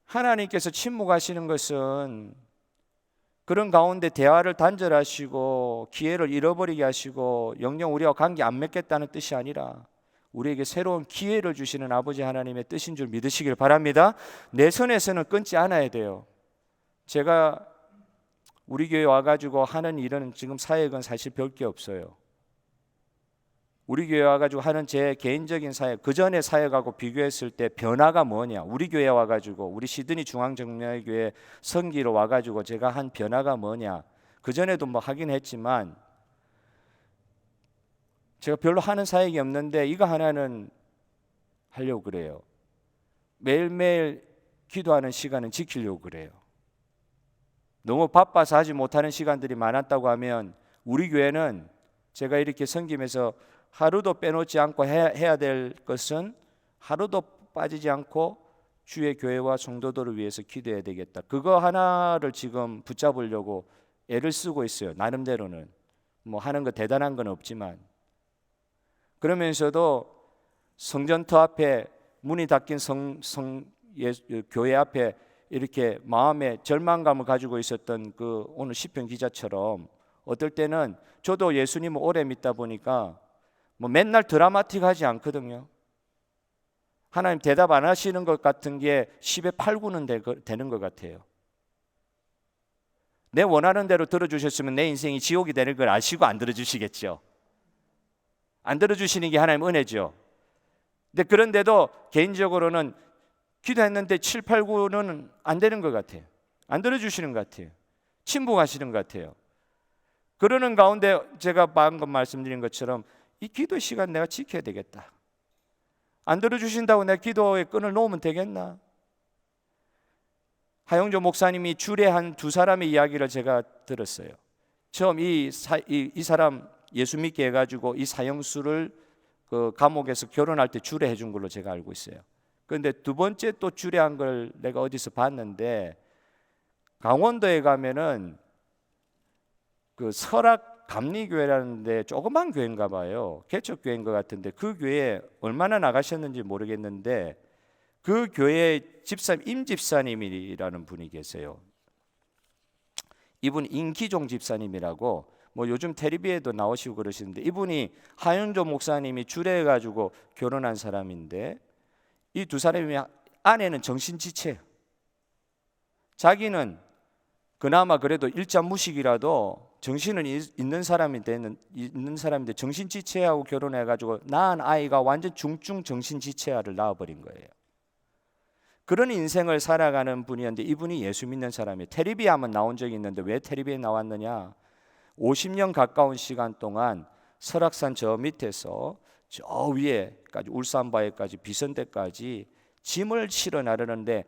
하나님께서 침묵하시는 것은 그런 가운데 대화를 단절하시고 기회를 잃어버리게 하시고 영영 우리와 관계 안 맺겠다는 뜻이 아니라 우리에게 새로운 기회를 주시는 아버지 하나님의 뜻인 줄 믿으시길 바랍니다. 내 손에서는 끊지 않아야 돼요. 제가 우리 교회 와가지고 하는 일은 지금 사역은 사실 별 게 없어요. 우리 교회 와가지고 하는 제 개인적인 사역, 그 전에 사역하고 비교했을 때 변화가 뭐냐? 우리 교회 와가지고, 우리 시드니 중앙정례교회 성기로 와가지고 제가 한 변화가 뭐냐? 그 전에도 뭐 하긴 했지만 제가 별로 하는 사역이 없는데 이거 하나는 하려고 그래요. 매일매일 기도하는 시간은 지키려고 그래요. 너무 바빠서 하지 못하는 시간들이 많았다고 하면, 우리 교회는 제가 이렇게 섬기면서 하루도 빼놓지 않고 해야 될 것은 하루도 빠지지 않고 주의 교회와 성도들을 위해서 기도해야 되겠다. 그거 하나를 지금 붙잡으려고 애를 쓰고 있어요. 나름대로는 뭐 하는 거 대단한 건 없지만, 그러면서도 성전터 앞에 문이 닫힌 교회 앞에 이렇게 마음에 절망감을 가지고 있었던 그 오늘 시편 기자처럼, 어떨 때는 저도 예수님을 오래 믿다 보니까 뭐 맨날 드라마틱하지 않거든요. 하나님 대답 안 하시는 것 같은 게 10에 8, 9는 되는 것 같아요. 내 원하는 대로 들어주셨으면 내 인생이 지옥이 되는 걸 아시고 안 들어주시겠죠. 안 들어주시는 게 하나님 은혜죠. 근데 그런데도 개인적으로는 기도했는데 7, 8, 9는 안 되는 것 같아요. 안 들어주시는 것 같아요. 침묵하시는 것 같아요. 그러는 가운데 제가 방금 말씀드린 것처럼 이 기도 시간 내가 지켜야 되겠다. 안 들어주신다고 내가 기도의 끈을 놓으면 되겠나? 하용조 목사님이 주례한 두 사람의 이야기를 제가 들었어요. 처음 이 사람 예수 믿게 해가지고 이 사형수를 그 감옥에서 결혼할 때 주례해 준 걸로 제가 알고 있어요. 그런데 두 번째 또 주례한 걸 내가 어디서 봤는데, 강원도에 가면은 그 설악 감리교회라는 데 조그만 교회인가 봐요. 개척교회인 것 같은데 그 교회에 얼마나 나가셨는지 모르겠는데 그 교회 집사님, 임집사님이라는 분이 계세요. 이분 인기종 집사님이라고 뭐 요즘 텔레비에도 나오시고 그러시는데, 이분이 하윤조 목사님이 주례해가지고 결혼한 사람인데, 이 두 사람이, 아내는 정신지체예요. 자기는 그나마 그래도 일자무식이라도 정신은 있는 사람인데 정신지체하고 결혼해가지고 낳은 아이가 완전 중증 정신지체아를 낳아버린 거예요. 그런 인생을 살아가는 분이었는데 이분이 예수 믿는 사람이에요. 텔레비에 한번 나온 적이 있는데 왜 텔레비에 나왔느냐? 50년 가까운 시간 동안 설악산 저 밑에서 저 위에까지 울산바위까지 비선대까지 짐을 실어 나르는데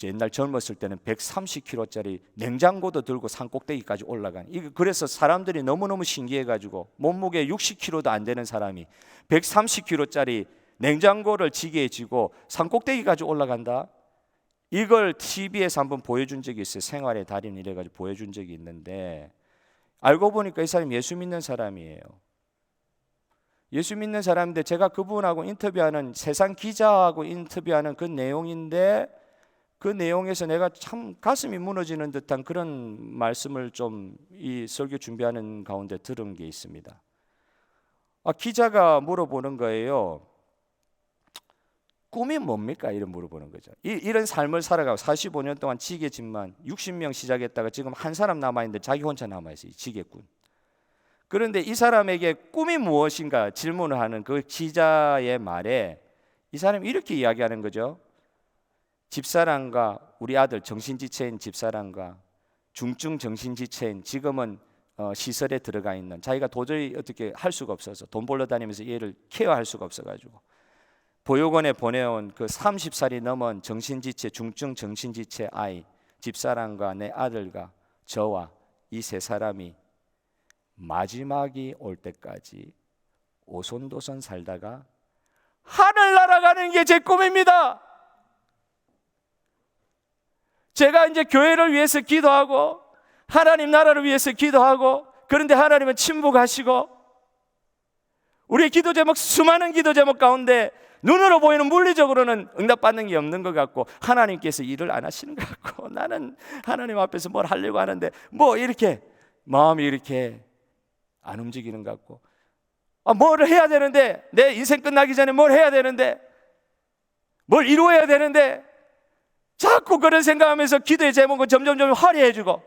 옛날 젊었을 때는 130kg짜리 냉장고도 들고 산 꼭대기까지 올라간, 그래서 사람들이 너무너무 신기해가지고 몸무게 60kg도 안 되는 사람이 130kg짜리 냉장고를 지게 지고 산 꼭대기까지 올라간다. 이걸 TV에서 한번 보여준 적이 있어요. 생활의 달인 이래가지고 보여준 적이 있는데 알고 보니까 이 사람이 예수 믿는 사람이에요. 예수 믿는 사람인데 제가 그분하고 인터뷰하는, 세상 기자하고 인터뷰하는 그 내용인데 그 내용에서 내가 참 가슴이 무너지는 듯한 그런 말씀을 좀 이 설교 준비하는 가운데 들은 게 있습니다. 기자가 물어보는 거예요. 꿈이 뭡니까? 이런 물어보는 거죠. 이런 삶을 살아가고 45년 동안 지게집만 60명 시작했다가 지금 한 사람 남아있는데 자기 혼자 남아있어요. 지게꾼. 그런데 이 사람에게 꿈이 무엇인가 질문을 하는 그 기자의 말에 이 사람이 이렇게 이야기하는 거죠. 집사람과 우리 아들, 정신지체인 집사람과 중증 정신지체인, 지금은 시설에 들어가 있는, 자기가 도저히 어떻게 할 수가 없어서 돈 벌러 다니면서 얘를 케어할 수가 없어가지고 보육원에 보내온 그 30살이 넘은 정신지체, 중증 정신지체 아이, 집사람과 내 아들과 저와 이 세 사람이 마지막이 올 때까지 오손도손 살다가 하늘 날아가는 게 제 꿈입니다. 제가 이제 교회를 위해서 기도하고 하나님 나라를 위해서 기도하고, 그런데 하나님은 침묵하시고 우리의 기도 제목, 수많은 기도 제목 가운데 눈으로 보이는 물리적으로는 응답받는 게 없는 것 같고 하나님께서 일을 안 하시는 것 같고 나는 하나님 앞에서 뭘 하려고 하는데 뭐 이렇게 마음이 이렇게 안 움직이는 것 같고, 뭘 해야 되는데, 내 인생 끝나기 전에 뭘 해야 되는데, 뭘 이루어야 되는데, 자꾸 그런 생각하면서 기도의 제목은 점점 화려해지고,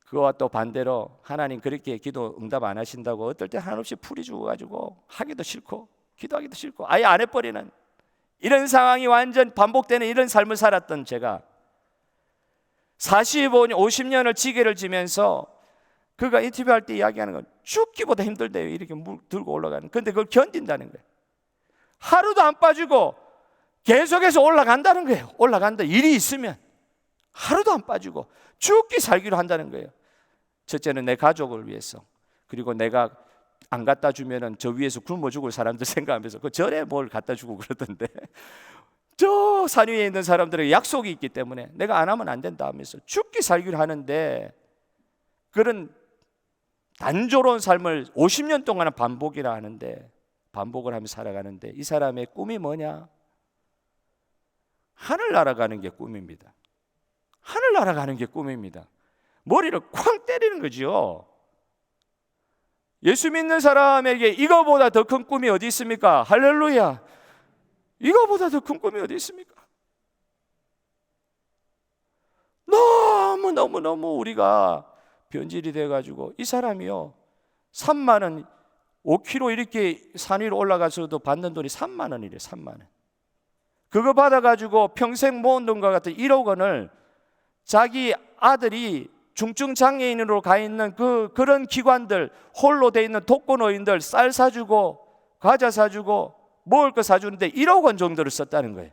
그와 또 반대로 하나님 그렇게 기도 응답 안 하신다고 어떨 때 한없이 풀이 죽어가지고 하기도 싫고 기도하기도 싫고 아예 안 해버리는 이런 상황이 완전 반복되는 이런 삶을 살았던 제가 45년, 50년을 지게를 지면서 그가 인터뷰할 때 이야기하는 건 죽기보다 힘들대요. 이렇게 물 들고 올라가는. 근데 그걸 견딘다는 거예요. 하루도 안 빠지고 계속해서 올라간다는 거예요. 올라간다. 일이 있으면 하루도 안 빠지고 죽기 살기로 한다는 거예요. 첫째는 내 가족을 위해서, 그리고 내가 안 갖다 주면은 저 위에서 굶어 죽을 사람들 생각하면서 그 절에 뭘 갖다 주고 그러던데 저 산 위에 있는 사람들에게 약속이 있기 때문에 내가 안 하면 안 된다 하면서 죽기 살기로 하는데, 그런 단조로운 삶을 50년 동안 반복이라 하는데, 반복을 하며 살아가는데 이 사람의 꿈이 뭐냐? 하늘 날아가는 게 꿈입니다. 하늘 날아가는 게 꿈입니다. 머리를 쾅 때리는 거죠. 예수 믿는 사람에게 이거보다 더 큰 꿈이 어디 있습니까? 할렐루야. 이거보다 더 큰 꿈이 어디 있습니까? 너무 우리가 변질이 돼가지고 이 사람이요 3만 원 5km 이렇게 산 위로 올라가서도 받는 돈이 3만 원이래. 3만 원. 그거 받아가지고 평생 모은 돈과 같은 1억 원을 자기 아들이 중증 장애인으로 가 있는 그런 기관들, 홀로 돼 있는 독거노인들 쌀 사주고 과자 사주고 먹을 거 사주는데 1억 원 정도를 썼다는 거예요.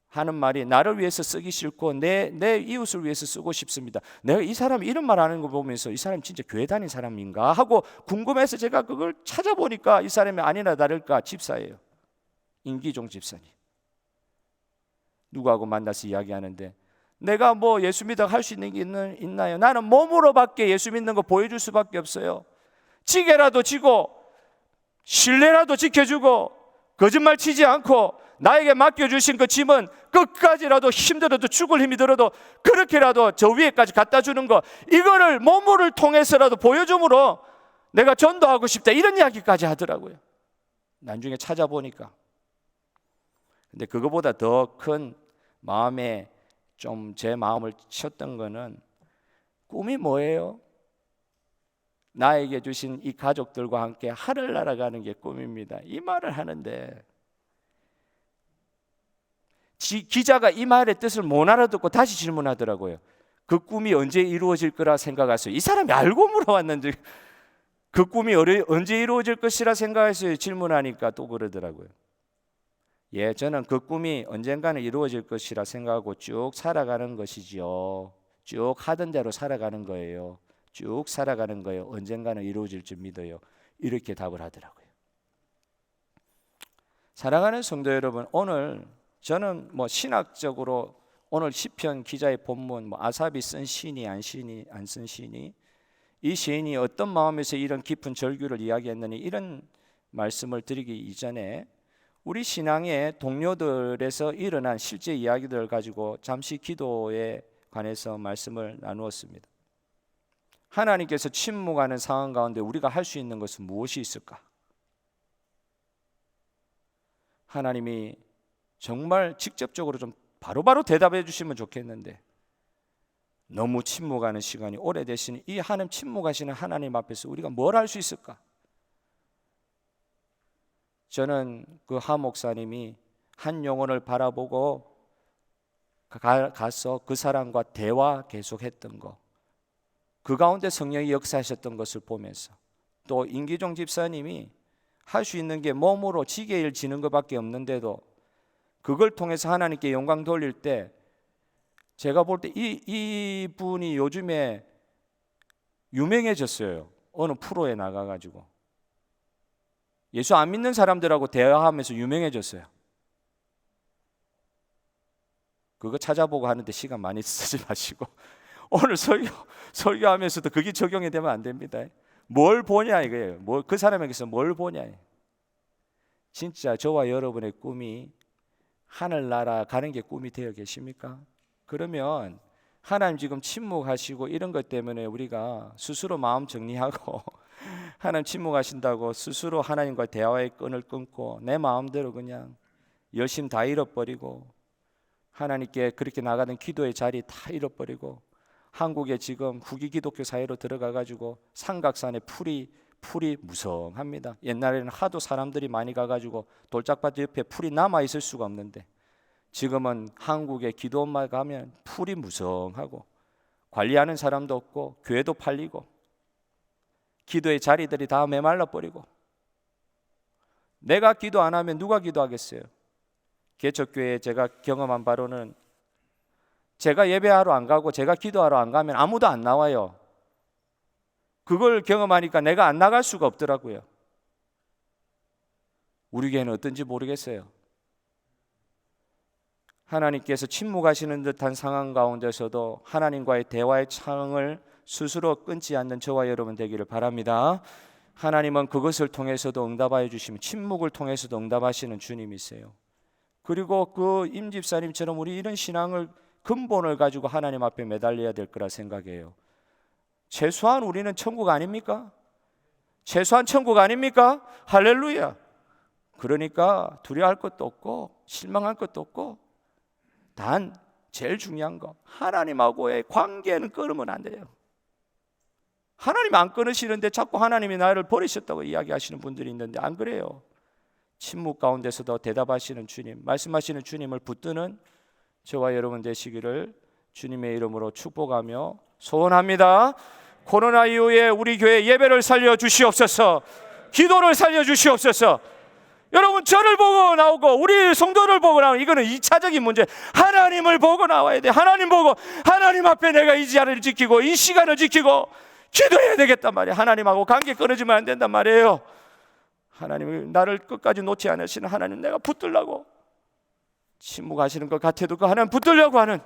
하는 말이 나를 위해서 쓰기 싫고 내 이웃을 위해서 쓰고 싶습니다. 내가 이 사람이 이런 말 하는 거 보면서 이 사람 진짜 교회 다닌 사람인가 하고 궁금해서 제가 그걸 찾아보니까 이 사람이 아니나 다를까 집사예요. 임기종 집사님. 누구하고 만나서 이야기하는데 내가 뭐 예수 믿어 할 수 있는 게 있나요? 나는 몸으로밖에 예수 믿는 거 보여줄 수밖에 없어요. 지게라도 지고 신뢰라도 지켜주고 거짓말 치지 않고 나에게 맡겨주신 그 짐은 끝까지라도 힘들어도 죽을 힘이 들어도 그렇게라도 저 위에까지 갖다 주는 거, 이거를 몸을 통해서라도 보여줌으로 내가 전도하고 싶다, 이런 이야기까지 하더라고요. 나중에 찾아보니까. 근데 그거보다 더 큰 마음에 좀 제 마음을 쳤던 거는 꿈이 뭐예요? 나에게 주신 이 가족들과 함께 하늘 날아가는 게 꿈입니다. 이 말을 하는데 기자가 이 말의 뜻을 못 알아듣고 다시 질문하더라고요. 그 꿈이 언제 이루어질 거라 생각하세요? 이 사람이 알고 물어왔는지 그 꿈이 언제 이루어질 것이라 생각하세요? 질문하니까 또 그러더라고요. 예, 저는 그 꿈이 언젠가는 이루어질 것이라 생각하고 쭉 살아가는 것이지요. 쭉 하던 대로 살아가는 거예요. 쭉 살아가는 거예요. 언젠가는 이루어질 줄 믿어요. 이렇게 답을 하더라고요. 사랑하는 성도 여러분, 오늘 저는 신학적으로 오늘 시편 기자의 본문 아삽이 쓴 시니 안 쓴 시니, 이 시인이 어떤 마음에서 이런 깊은 절규를 이야기했느니, 이런 말씀을 드리기 이전에 우리 신앙의 동료들에서 일어난 실제 이야기들을 가지고 잠시 기도에 관해서 말씀을 나누었습니다. 하나님께서 침묵하는 상황 가운데 우리가 할 수 있는 것은 무엇이 있을까? 하나님이 정말 직접적으로 좀 바로바로 대답해 주시면 좋겠는데, 너무 침묵하는 시간이 오래되시니 이 하나님 침묵하시는 하나님 앞에서 우리가 뭘 할 수 있을까? 저는 그 하 목사님이 한 영혼을 바라보고 가서 그 사람과 대화 계속했던 거, 그 가운데 성령이 역사하셨던 것을 보면서, 또 임기종 집사님이 할 수 있는 게 몸으로 지게일 지는 것밖에 없는데도 그걸 통해서 하나님께 영광 돌릴 때, 제가 볼 때 이 분이 요즘에 유명해졌어요. 어느 프로에 나가가지고 예수 안 믿는 사람들하고 대화하면서 유명해졌어요. 그거 찾아보고 하는데 시간 많이 쓰지 마시고 오늘 설교하면서도 그게 적용이 되면 안 됩니다. 뭘 보냐 이거예요. 그 사람에게서 뭘 보냐. 진짜 저와 여러분의 꿈이 하늘나라 가는 게 꿈이 되어 계십니까? 그러면 하나님 지금 침묵하시고 이런 것 때문에 우리가 스스로 마음 정리하고 하나님 침묵하신다고 스스로 하나님과 대화의 끈을 끊고 내 마음대로 그냥 열심 다 잃어버리고 하나님께 그렇게 나가는 기도의 자리 다 잃어버리고, 한국에 지금 후기 기독교 사회로 들어가가지고 삼각산에 풀이 무성합니다. 옛날에는 하도 사람들이 많이 가가지고 돌짝밭 옆에 풀이 남아 있을 수가 없는데, 지금은 한국에 기도원만 가면 풀이 무성하고 관리하는 사람도 없고 교회도 팔리고 기도의 자리들이 다 메말라 버리고, 내가 기도 안 하면 누가 기도하겠어요? 개척교회에 제가 경험한 바로는, 제가 예배하러 안 가고 제가 기도하러 안 가면 아무도 안 나와요. 그걸 경험하니까 내가 안 나갈 수가 없더라고요. 우리 교회는 어떤지 모르겠어요. 하나님께서 침묵하시는 듯한 상황 가운데서도 하나님과의 대화의 창을 스스로 끊지 않는 저와 여러분 되기를 바랍니다. 하나님은 그것을 통해서도 응답하여 주시면, 침묵을 통해서도 응답하시는 주님이세요. 그리고 그 임 집사님처럼 우리 이런 신앙을 근본을 가지고 하나님 앞에 매달려야 될 거라 생각해요. 최소한 우리는 천국 아닙니까? 최소한 천국 아닙니까? 할렐루야. 그러니까 두려워할 것도 없고 실망할 것도 없고, 단 제일 중요한 거, 하나님하고의 관계는 끊으면 안 돼요. 하나님 안 끊으시는데 자꾸 하나님이 나를 버리셨다고 이야기하시는 분들이 있는데 안 그래요. 침묵 가운데서도 대답하시는 주님, 말씀하시는 주님을 붙드는 저와 여러분 되시기를 주님의 이름으로 축복하며 소원합니다. 코로나 이후에 우리 교회 예배를 살려 주시옵소서, 기도를 살려 주시옵소서. 여러분, 저를 보고 나오고 우리 성도를 보고 나오고, 이거는 2차적인 문제. 하나님을 보고 나와야 돼. 하나님 보고, 하나님 앞에 내가 이 자리를 지키고 이 시간을 지키고 기도해야 되겠단 말이에요. 하나님하고 관계 끊어지면 안 된단 말이에요. 하나님이 나를 끝까지 놓지 않으시는 하나님, 내가 붙들라고 침묵하시는 것 같아도 그 하나님 붙들려고 하는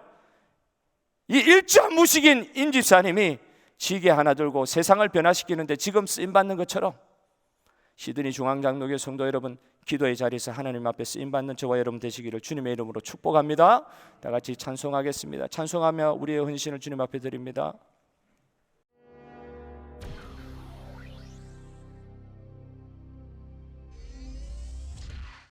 이 일자무식인 임 집사님이 지게 하나 들고 세상을 변화시키는데 지금 쓰임받는 것처럼, 시드니 중앙장로교 성도 여러분, 기도의 자리에서 하나님 앞에 쓰임받는 저와 여러분 되시기를 주님의 이름으로 축복합니다. 다 같이 찬송하겠습니다. 찬송하며 우리의 헌신을 주님 앞에 드립니다.